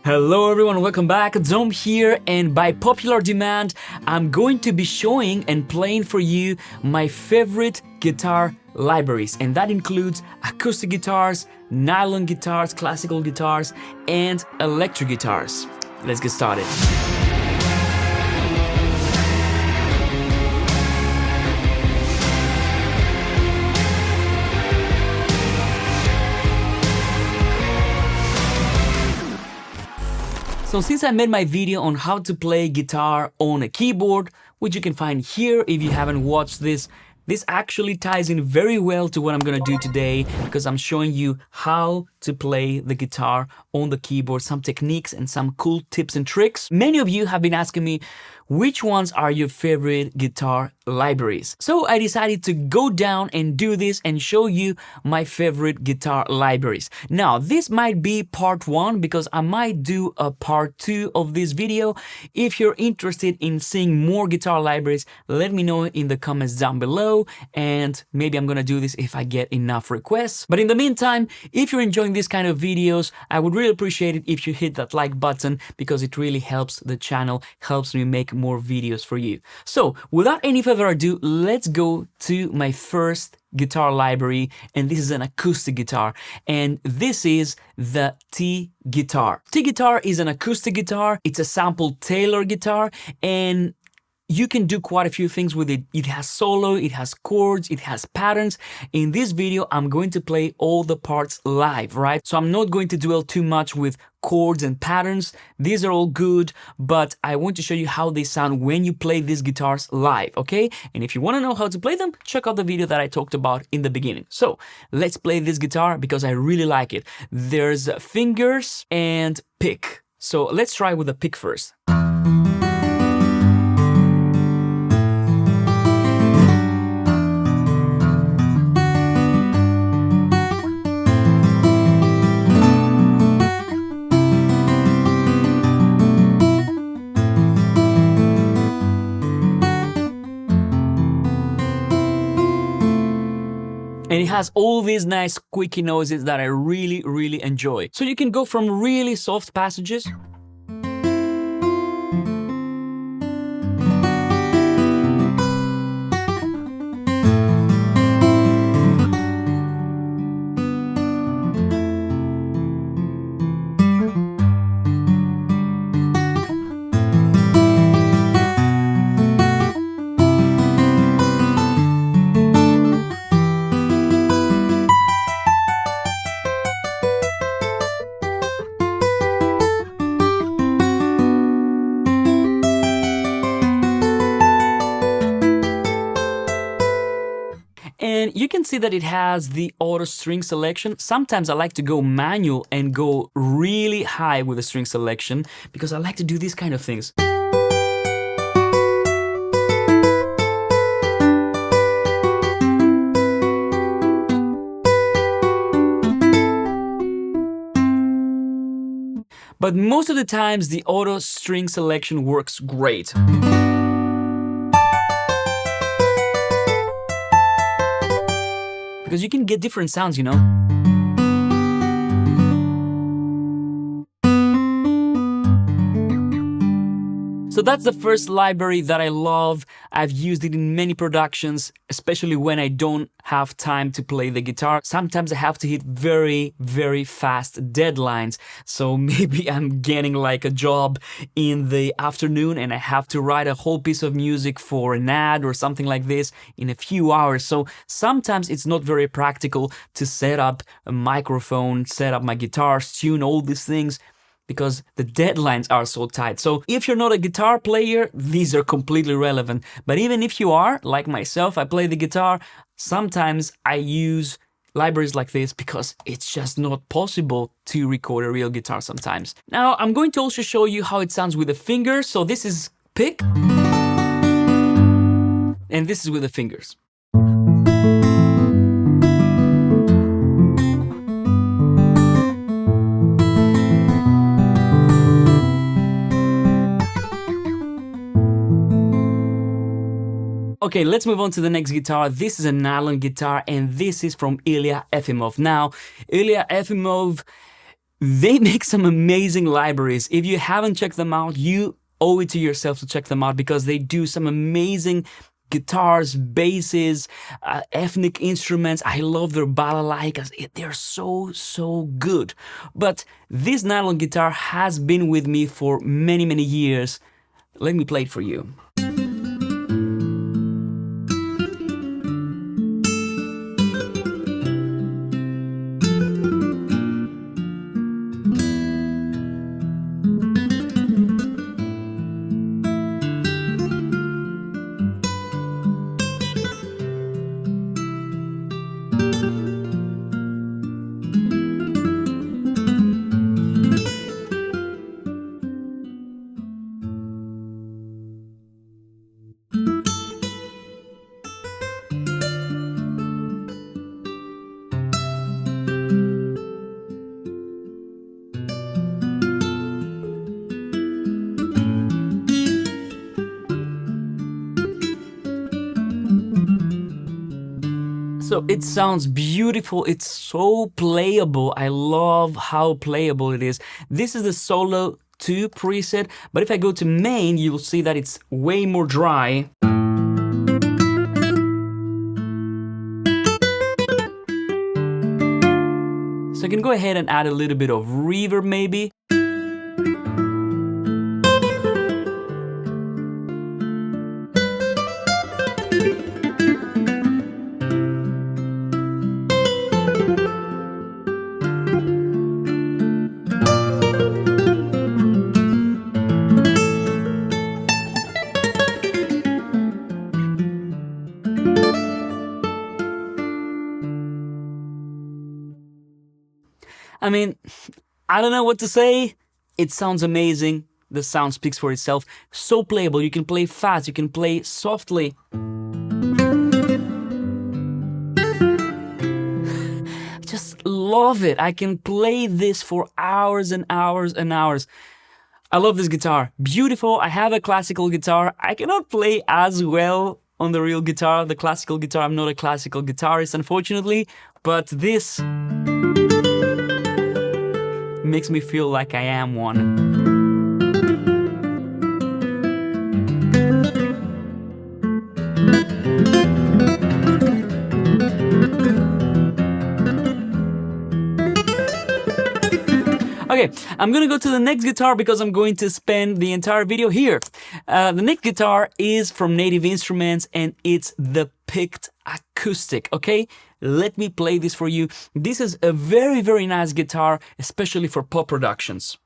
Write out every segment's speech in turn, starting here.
Hello everyone, welcome back. Dom here, and by popular demand, I'm going to be showing and playing for you my favorite guitar libraries, and that includes acoustic guitars, nylon guitars, classical guitars, and electric guitars. Let's get started. So since I made my video on how to play guitar on a keyboard, which you can find here if you haven't watched this actually ties in very well to what I'm gonna do today, because I'm showing you how to play the guitar on the keyboard, some techniques and some cool tips and tricks. Many of you have been asking me, which ones are your favorite guitar libraries? So I decided to go down and do this and show you my favorite guitar libraries. Now, this might be part one because I might do a part two of this video. If you're interested in seeing more guitar libraries, let me know in the comments down below, and maybe I'm gonna do this if I get enough requests. But in the meantime, if you're enjoying these kind of videos, I would really appreciate it if you hit that like button, because it really helps the channel, helps me make more videos for you. So without any further ado, let's go to my first guitar library, and this is an acoustic guitar, and this is the T-Guitar. T-Guitar is an acoustic guitar. It's a sampled Tailor guitar, and you can do quite a few things with it. It has solo, it has chords, it has patterns. In this video, I'm going to play all the parts live, right? So I'm not going to dwell too much with chords and patterns. These are all good, but I want to show you how they sound when you play these guitars live, okay? And if you want to know how to play them, check out the video that I talked about in the beginning. So let's play this guitar because I really like it. There's fingers and pick. So let's try with the pick first. And it has all these nice squeaky noises that I really enjoy. So you can go from really soft passages and you can see that it has the auto string selection. Sometimes I like to go manual and go really high with the string selection because I like to do these kind of things. But most of the times the auto string selection works great. Because you can get different sounds, you know? So that's the first library that I love. I've used it in many productions, especially when I don't have time to play the guitar. Sometimes I have to hit very fast deadlines. So maybe I'm getting like a job in the afternoon and I have to write a whole piece of music for an ad or something like this in a few hours. So sometimes it's not very practical to set up a microphone, set up my guitar, tune all these things, because the deadlines are so tight. So if you're not a guitar player, these are completely relevant. But even if you are, like myself, I play the guitar, sometimes I use libraries like this because it's just not possible to record a real guitar sometimes. Now, I'm going to also show you how it sounds with the fingers. So this is pick, and this is with the fingers. Okay, let's move on to the next guitar. This is a nylon guitar, and this is from Ilya Efimov. Now, Ilya Efimov They make some amazing libraries. If you haven't checked them out, you owe it to yourself to check them out because they do some amazing guitars, basses, ethnic instruments. I love their balalaikas. They're so good. But this nylon guitar has been with me for many years. Let me play it for you. So it sounds beautiful, it's so playable. I love how playable it is. This is the solo 2 preset, but if I go to main, you will see that it's way more dry. So I can go ahead and add a little bit of reverb maybe. I mean, I don't know what to say. It sounds amazing. The sound speaks for itself. So playable. You can play fast. You can play softly. Just love it. I can play this for hours and hours and hours. I love this guitar. Beautiful. I have a classical guitar. I cannot play as well on the real guitar, the classical guitar. I'm not a classical guitarist, unfortunately. But this makes me feel like I am one. Okay, I'm gonna go to the next guitar because I'm going to spend the entire video here. The next guitar is from Native Instruments and it's the picked Acoustic, okay? Let me play this for you. This is a very nice guitar, especially for pop productions.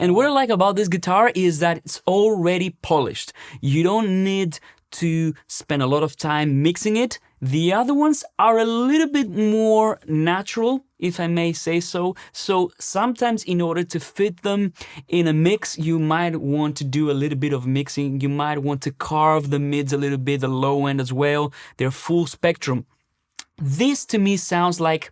And what I like about this guitar is that it's already polished. You don't need to spend a lot of time mixing it. The other ones are a little bit more natural, if I may say so. So sometimes in order to fit them in a mix, you might want to do a little bit of mixing. You might want to carve the mids a little bit, the low end as well. They're full spectrum. This to me sounds like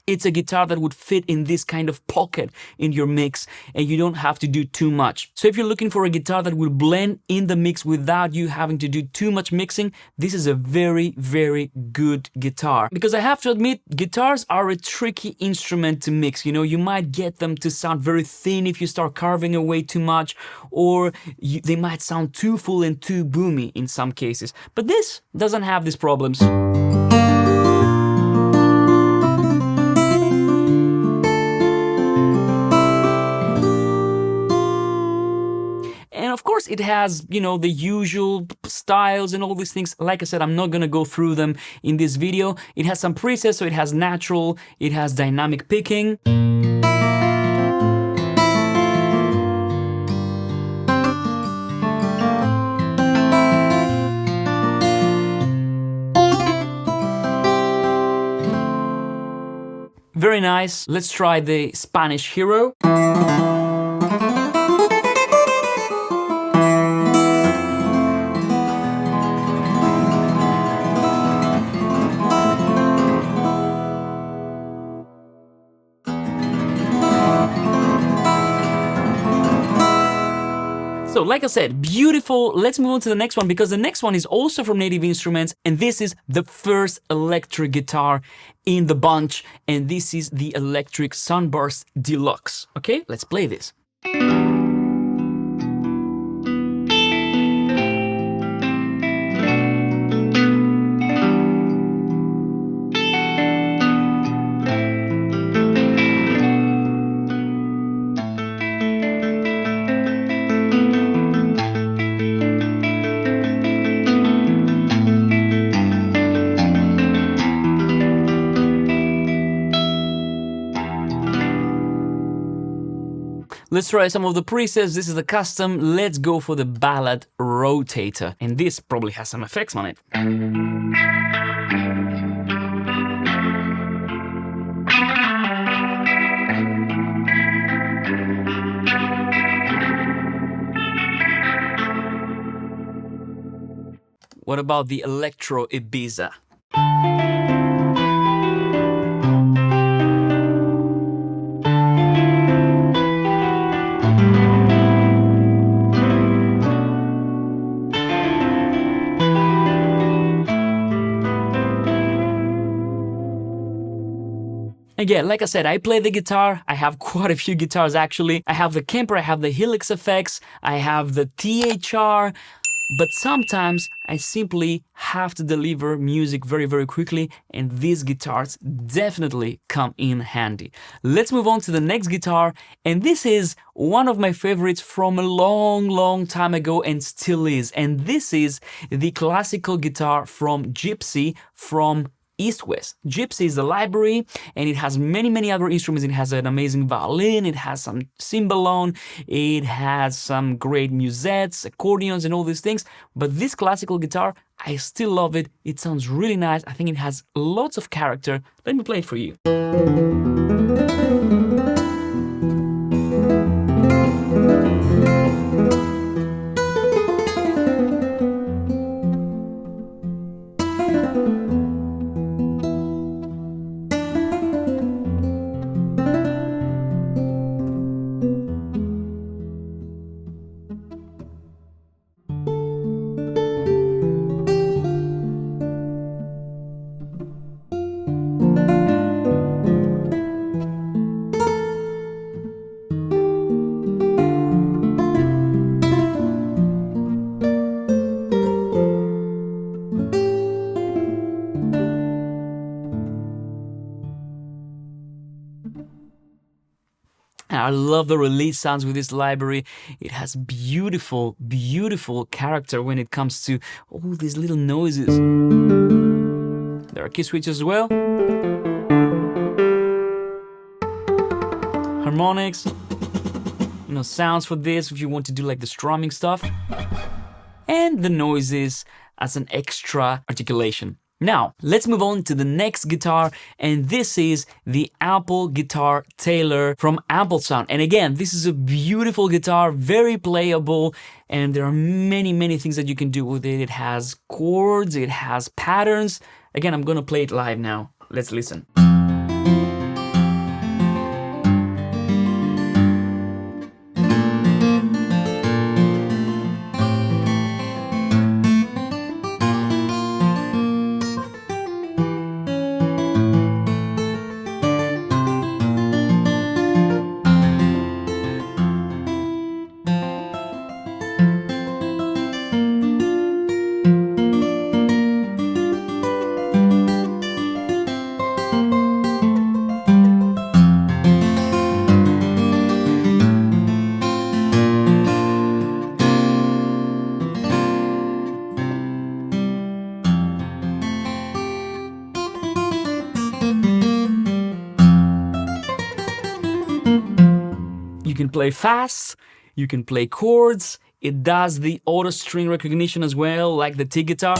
it's a guitar that would fit in this kind of pocket in your mix and you don't have to do too much. So if you're looking for a guitar that will blend in the mix without you having to do too much mixing, this is a very good guitar. Because I have to admit, guitars are a tricky instrument to mix. You know, you might get them to sound very thin if you start carving away too much, or they might sound too full and too boomy in some cases. But this doesn't have these problems. Of course, it has, you know, the usual styles and all these things. Like I said, I'm not gonna go through them in this video. It has some presets, so it has natural, it has dynamic picking. Very nice. Let's try the Spanish Hero. like I said, beautiful. Let's move on to the next one, because the next one is also from Native Instruments, and this is the first electric guitar in the bunch, and this is the electric Sunburst Deluxe. Okay, let's play this. Let's try some of the presets. This is the custom. Let's go for the ballad rotator. And this probably has some effects on it. What about the Electro Ibiza? Again, like I said, I play the guitar. I have quite a few guitars actually. I have the Kemper, I have the Helix effects, I have the THR, but sometimes I simply have to deliver music very, very quickly, and these guitars definitely come in handy. Let's move on to the next guitar, and this is one of my favorites from a long, long time ago and still is. And this is the classical guitar from Gypsy from East West. Gypsy is the library, and it has many, many other instruments. It has an amazing violin, it has some cymbalone, it has some great musettes, accordions, and all these things. But this classical guitar, I still love it. It sounds really nice. I think it has lots of character. Let me play it for you. I love the release sounds with this library. It has beautiful, beautiful character when it comes to all these little noises. There are key switches as well. Harmonics. You know, sounds for this if you want to do like the strumming stuff. And the noises as an extra articulation. Now, let's move on to the next guitar, and this is the Apple Guitar Tailor from Apple Sound. And again, this is a beautiful guitar, very playable, and there are many, many things that you can do with it. It has chords, it has patterns. Again, I'm gonna play it live now. Let's listen. You can play fast, you can play chords, it does the auto string recognition as well, like the T guitar.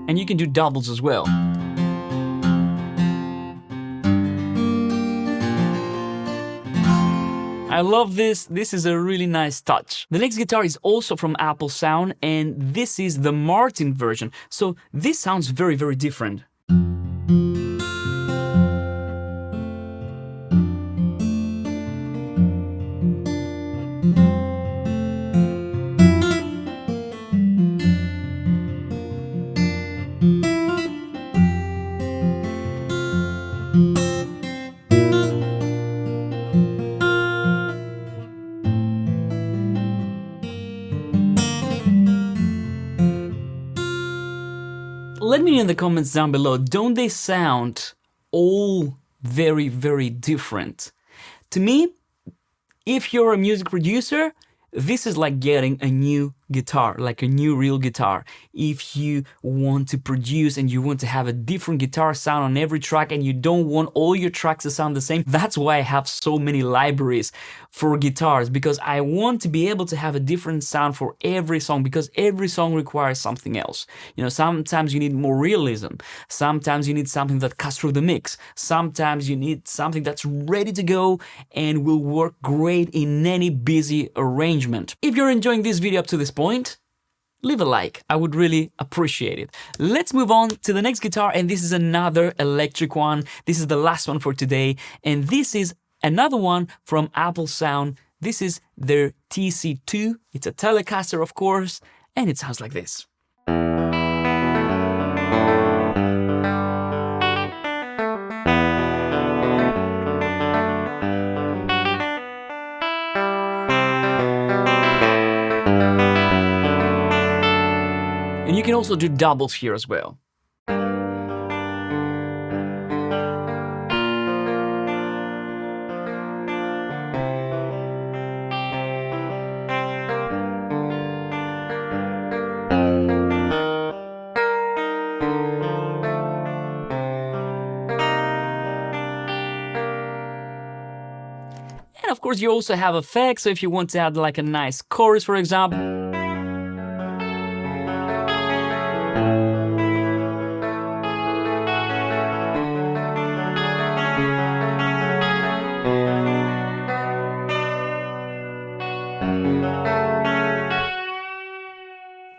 And you can do doubles as well. I love this. This is a really nice touch. The next guitar is also from Apple Sound, and this is the Martin version. So this sounds very, very different. let me know in the comments down below, don't they sound all very, very different? To me, if you're a music producer, this is like getting a new guitar, like a new real guitar. If you want to produce and you want to have a different guitar sound on every track and you don't want all your tracks to sound the same, that's why I have so many libraries for guitars, because I want to be able to have a different sound for every song, because every song requires something else. You know, sometimes you need more realism, sometimes you need something that cuts through the mix, sometimes you need something that's ready to go and will work great in any busy arrangement. If you're enjoying this video up to this point, leave a like, I would really appreciate it. Let's move on to the next guitar, and this is another electric one. This is the last one for today, and this is another one from Apple Sound. This is their TC2. It's a Telecaster, of course, and it sounds like this. And you can also do doubles here as well. And of course you also have effects, so if you want to add like a nice chorus, for example.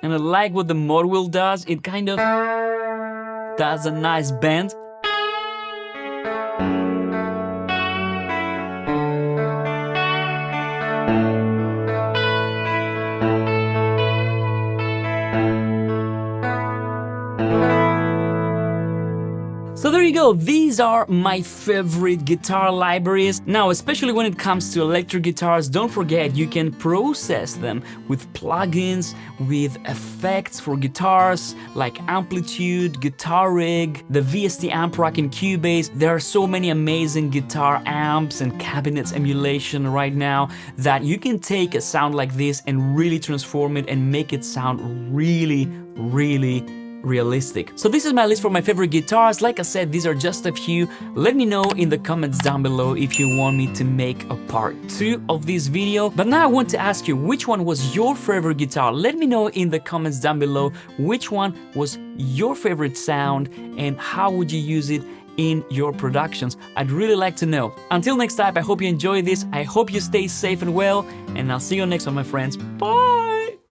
And I like what the mod wheel does, it kind of does a nice bend. So there you go, these are my favorite guitar libraries. Now, especially when it comes to electric guitars, don't forget you can process them with plugins, with effects for guitars like Amplitude, Guitar Rig, the VST amp rack in Cubase. There are so many amazing guitar amps and cabinets emulation right now that you can take a sound like this and really transform it and make it sound really, really realistic. So this is my list for my favorite guitars. Like I said, these are just a few. Let me know in the comments down below if you want me to make a part 2 of this video. But now I want to ask you, which one was your favorite guitar? Let me know in the comments down below which one was your favorite sound and how would you use it in your productions. I'd really like to know. Until next time, I hope you enjoy this. I hope you stay safe and well, and I'll see you next one, my friends. Bye!